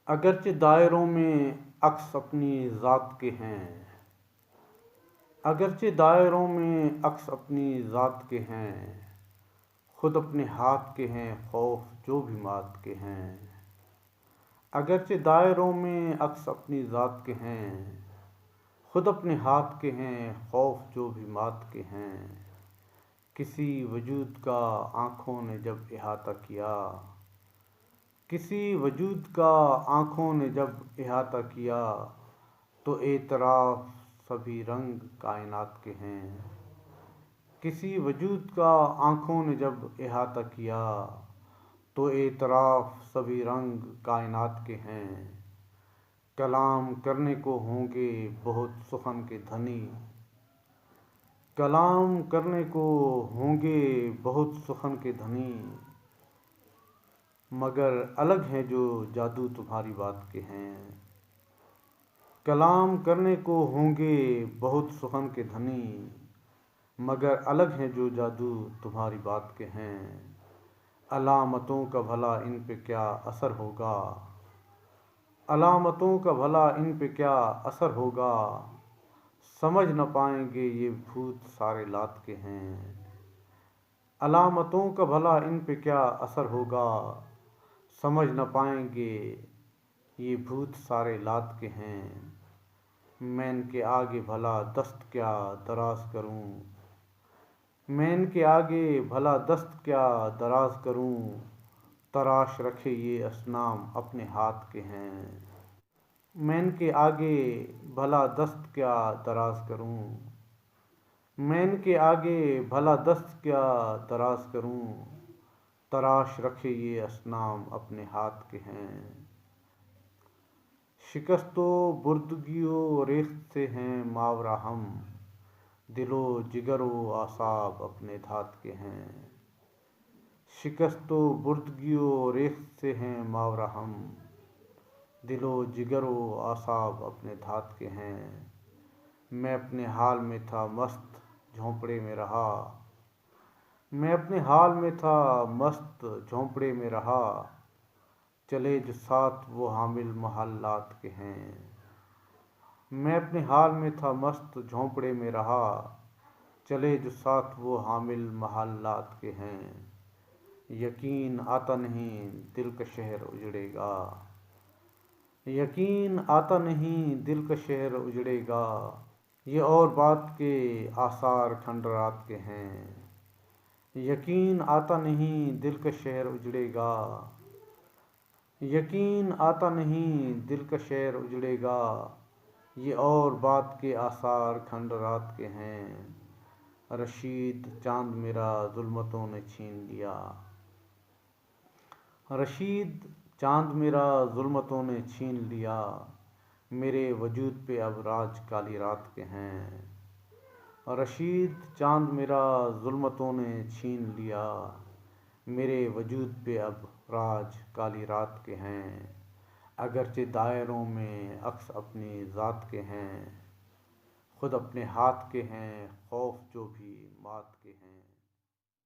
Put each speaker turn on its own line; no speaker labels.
اگرچہ دائروں میں عکس اپنی ذات کے ہیں، اگرچہ دائروں میں عکس اپنی ذات کے ہیں، خود اپنے ہاتھ کے ہیں خوف جو بھی مات کے ہیں۔ اگرچہ دائروں میں عکس اپنی ذات کے ہیں، خود اپنے ہاتھ کے ہیں خوف جو بھی مات کے ہیں۔ کسی وجود کا آنکھوں نے جب احاطہ کیا، کسی وجود کا آنکھوں نے جب احاطہ کیا، تو اعتراف سبھی رنگ کائنات کے ہیں۔ کسی وجود کا آنکھوں نے جب احاطہ کیا، تو اعتراف سبھی رنگ کائنات کے ہیں۔ کلام کرنے کو ہوں گے بہت سخن کے دھنی، کلام کرنے کو ہوں گے بہت سخن کے دھنی، مگر الگ ہیں جو جادو تمہاری بات کے ہیں۔ کلام کرنے کو ہوں گے بہت سخن کے دھنی، مگر الگ ہیں جو جادو تمہاری بات کے ہیں۔ علامتوں کا بھلا ان پہ کیا اثر ہوگا، علامتوں کا بھلا ان پہ کیا اثر ہوگا، سمجھ نہ پائیں گے یہ بھوت سارے لات کے ہیں۔ علامتوں کا بھلا ان پہ کیا اثر ہوگا، سمجھ نہ پائیں گے یہ بھوت سارے لات کے ہیں۔ میں ان کے آگے بھلا دست کیا دراز کروں، میں ان کے آگے بھلا دست کیا دراز کروں، تراش رکھے یہ اصنام اپنے ہاتھ کے ہیں۔ میں ان کے آگے بھلا دست کیا دراز کروں، میں ان کے آگے بھلا دست کیا دراز کروں، تراش رکھے یہ اصنام اپنے ہاتھ کے ہیں۔ شکست و بردگی و ریخت سے ہیں ماورا ہم، دل و جگر و اعصاب اپنے دھات کے ہیں۔ شکست و بردگی و ریخت سے ہیں ماورا ہم، دل و جگر و اعصاب اپنے دھات کے ہیں۔ میں اپنے حال میں تھا مست جھونپڑے میں رہا، میں اپنے حال میں تھا مست جھونپڑے میں رہا، چلے جو ساتھ وہ حامل محلات کے ہیں۔ میں اپنے حال میں تھا مست جھونپڑے میں رہا، چلے جو ساتھ وہ حامل محلات کے ہیں۔ یقین آتا نہیں دل کا شہر اجڑے گا، یقین آتا نہیں دل کا شہر اجڑے گا، یہ اور بات کے آثار کھنڈرات کے ہیں۔ یقین آتا نہیں دل کا شہر اجڑے گا، یقین آتا نہیں دل کا شہر اجڑے گا، یہ اور بات کے آثار کھنڈرات کے ہیں۔ رشید چاند میرا ظلمتوں نے چھین لیا، رشید چاند میرا ظلمتوں نے چھین لیا، میرے وجود پہ اب راج کالی رات کے ہیں۔ رشید چاند میرا ظلمتوں نے چھین لیا، میرے وجود پہ اب راج کالی رات کے ہیں۔ اگرچہ دائروں میں عکس اپنی ذات کے ہیں، خود اپنے ہاتھ کے ہیں خوف جو بھی مات کے ہیں۔